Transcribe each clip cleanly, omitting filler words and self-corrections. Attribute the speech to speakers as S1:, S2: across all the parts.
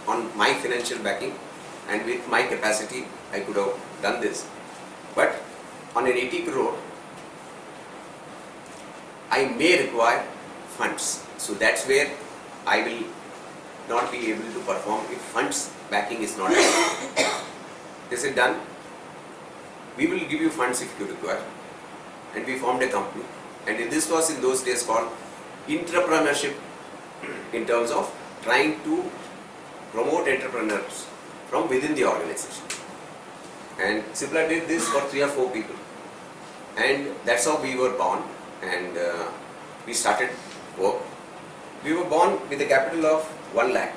S1: on my financial backing and with my capacity I could have done this. But on an 80 crore, I may require funds. So that's where I will not be able to perform if funds backing is not available. They said, done, we will give you funds if you require. And we formed a company. And this was in those days called entrepreneurship, in terms of trying to promote entrepreneurs from within the organization. And Cipla did this for 3 or 4 people. And that's how we were born. And we started work. We were born with a capital of 1 lakh.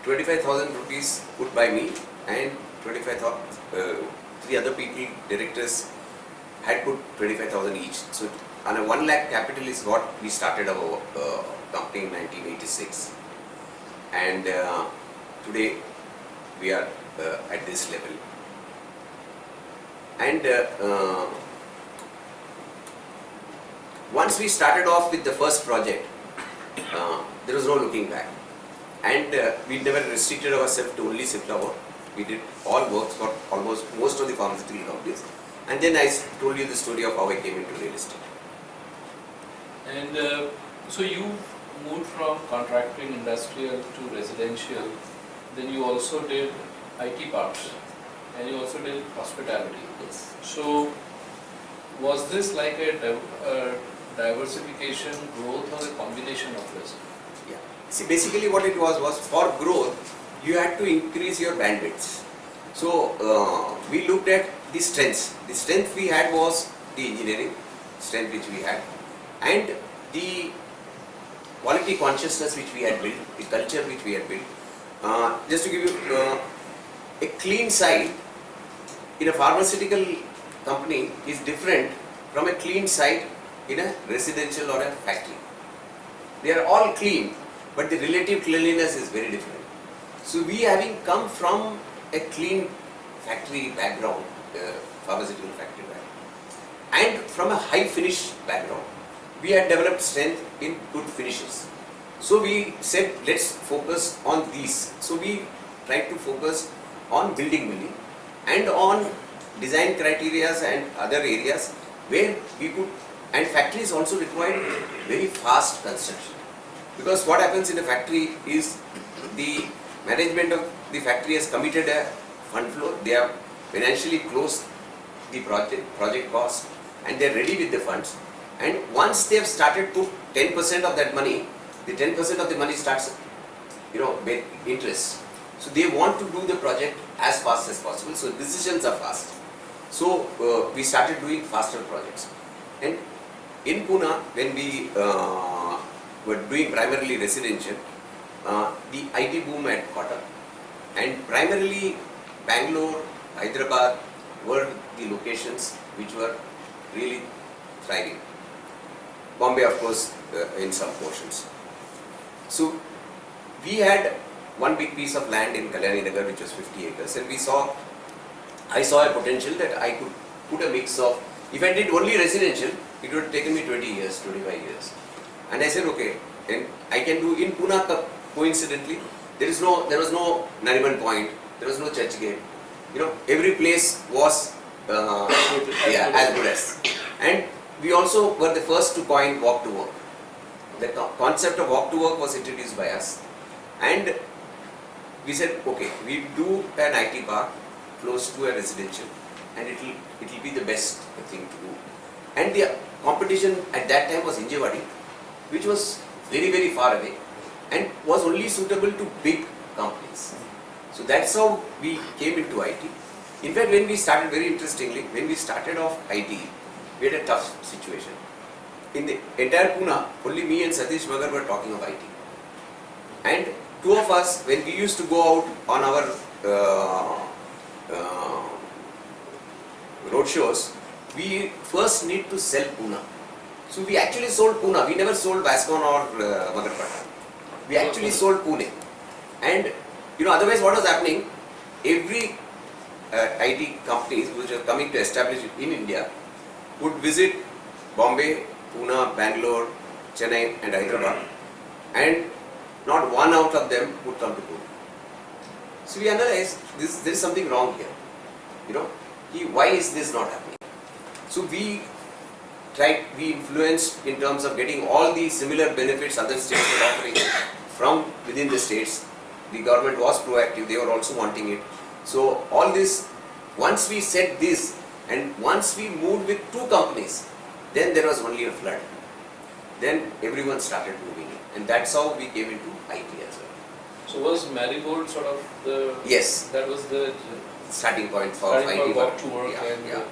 S1: 25,000 rupees put by me, and 3 other people, directors, had put 25,000 each. So on a 1 lakh capital is what we started our company in 1986. And today we are at this level. And once we started off with the first project, there was no looking back. And we never restricted ourselves to only Cipla work. We did all works for almost most of the pharmaceutical companies. And then I told you the story of how I came into real estate.
S2: And so you moved from contracting industrial to residential, then you also did IT parks, and you also did hospitality.
S1: Yes.
S2: So was this like a diversification, growth, or a combination of this?
S1: Yeah. See, basically what it was for growth, you had to increase your bandwidths. So we looked at the strengths. The strength we had was the engineering strength which we had, and the quality consciousness which we had built, the culture which we had built. Just to give you a clean site in a pharmaceutical company is different from a clean site in a residential or a factory. They are all clean, but the relative cleanliness is very different. So we, having come from a clean factory background, pharmaceutical factory background, and from a high finish background, we had developed strength in good finishes. So we said, let's focus on these. So we tried to focus on building and on design criteria and other areas where we could, and factories also required very fast construction. Because what happens in a factory is the management of the factory has committed a fund flow, they have financially closed the project cost, and they are ready with the funds. And once they have started to 10% of that money, the 10% of the money starts, with interest. So they want to do the project as fast as possible. So decisions are fast. So we started doing faster projects. And in Pune, when we were doing primarily residential, the IT boom had caught up. And primarily Bangalore, Hyderabad were the locations which were really thriving. Bombay, of course, in some portions. So we had one big piece of land in Kalyani Nagar which was 50 acres, and I saw a potential that I could put a mix of, if I did only residential, it would have taken me 20 years, 25 years. And I said, okay, and I can do in Pune, coincidentally, there was no Nariman Point, there was no church gate. Every place was as good as. And we also were the first to coin walk to work. The concept of walk to work was introduced by us. And we said, okay, we do an IT park close to a residential, and it will be the best thing to do. And the competition at that time was Injewadi, which was very, very far away and was only suitable to big companies. So that's how we came into IT. In fact, when we started, very interestingly, when we started off IT, we had a tough situation. In the entire Pune, only me and Satish Magar were talking of IT. And two of us, when we used to go out on our road shows, we first need to sell Pune. So we actually sold Pune. We never sold Vascon or Magarpata. We actually sold Pune. And otherwise what was happening, every IT companies which are coming to establish in India would visit Bombay, Pune, Bangalore, Chennai and Hyderabad, and not one out of them would come to Pune. So we analyzed there is something wrong here. Why is this not happening? So we influenced in terms of getting all the similar benefits other states were offering from within the states. The government was proactive, they were also wanting it. So all this, once we said this and once we moved with 2 companies, then there was only a flood. Then everyone started moving in, and that's how we came into IT as well.
S2: So was Marigold sort of the...
S1: Yes,
S2: That was the
S1: starting point for
S2: starting
S1: IT.
S2: for walk to work
S1: Yeah,
S2: and...
S1: yeah.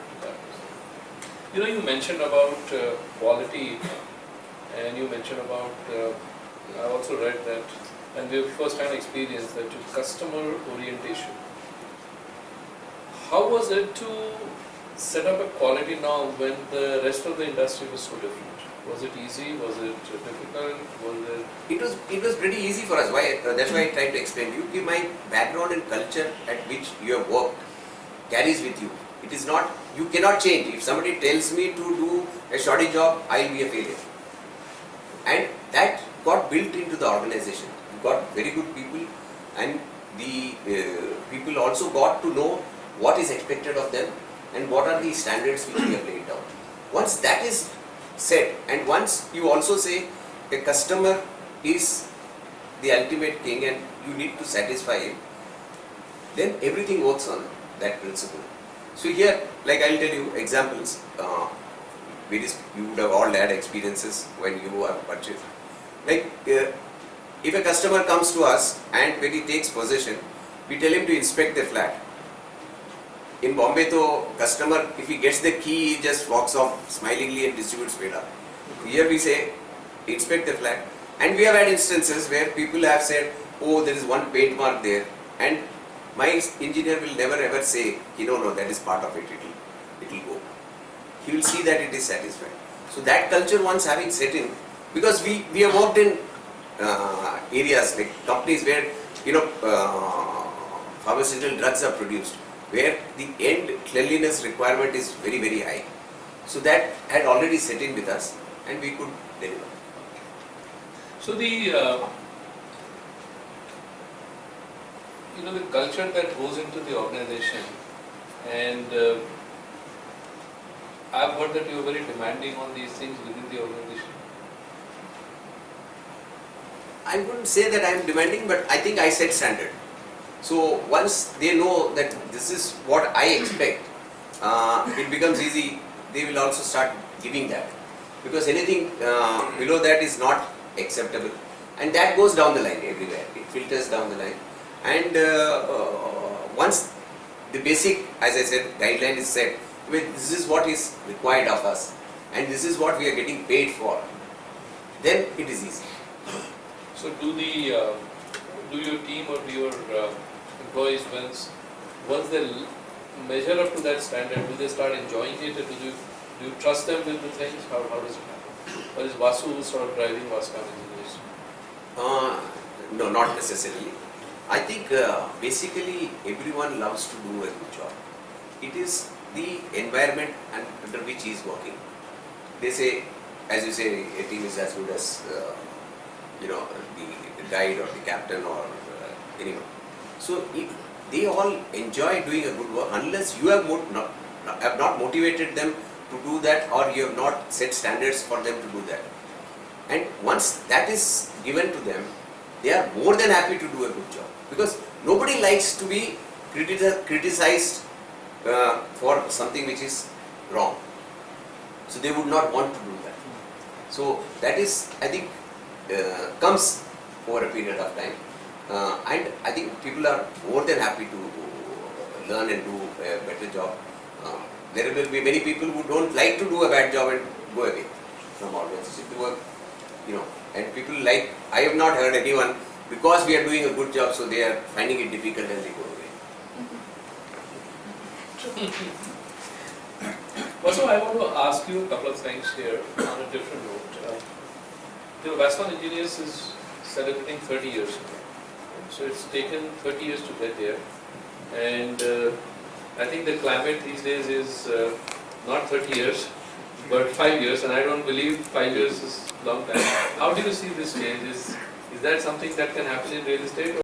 S2: You mentioned about quality, and you mentioned about, I also read that, and we have first-hand experience that to customer orientation. How was it to set up a quality now when the rest of the industry was so different? Was it easy? Was it difficult?
S1: It was pretty easy for us. Why? That's why I tried to explain to you. My background and culture at which you have worked carries with you. It is not, you cannot change. If somebody tells me to do a shoddy job, I will be a failure. And that got built into the organization. We got very good people, and the people also got to know what is expected of them and what are the standards which we have laid down. Once that is said, and once you also say the customer is the ultimate king and you need to satisfy him, then everything works on that principle. So here, like I'll tell you examples, you would have all had experiences when you have purchased. Like if a customer comes to us and when he takes possession, we tell him to inspect the flat. In Bombay, though, customer, if he gets the key, he just walks off smilingly and distributes paida. Here we say, inspect the flat. And we have had instances where people have said, oh, there is one paint mark there. And my engineer will never ever say, no, that is part of it, it will go. He will see that it is satisfied. So that culture once having set in, because we have worked in areas like companies where, pharmaceutical drugs are produced, where the end cleanliness requirement is very, very high. So that had already set in with us and we could deliver.
S2: So the the culture that goes into the organization, and I've heard that you are very demanding on these things within the organization.
S1: I wouldn't say that I am demanding, but I think I set standard. So once they know that this is what I expect, it becomes easy. They will also start giving that, because anything below that is not acceptable, and that goes down the line everywhere. It filters down the line, and once the basic, as I said, guideline is set, this is what is required of us, and this is what we are getting paid for, then it is easy.
S2: So do your team or do your employees, once they measure up to that standard, do they start enjoying it, or do you trust them with the things? How does it happen? Or is Vasu sort of driving Vascon engineers?
S1: No, not necessarily. I think basically everyone loves to do a good job. It is the environment under which he is working. They say, as you say, a team is as good as the guide or the captain or anyone. So if they all enjoy doing a good work, unless you have not motivated them to do that, or you have not set standards for them to do that. And once that is given to them, they are more than happy to do a good job, because nobody likes to be criticized for something which is wrong. So they would not want to do that. So that is, I think, comes over a period of time, and I think people are more than happy to learn and do a better job. There will be many people who don't like to do a bad job and go away from organization to work, and people like, I have not heard anyone, because we are doing a good job, so they are finding it difficult and they go away.
S2: Also, I want to ask you a couple of things here on a different note. Vascon Engineers is celebrating 30 years now. So it's taken 30 years to get there, and I think the climate these days is not 30 years, but 5 years, and I don't believe 5 years is long time. How do you see this change? Is Is that something that can happen in real estate?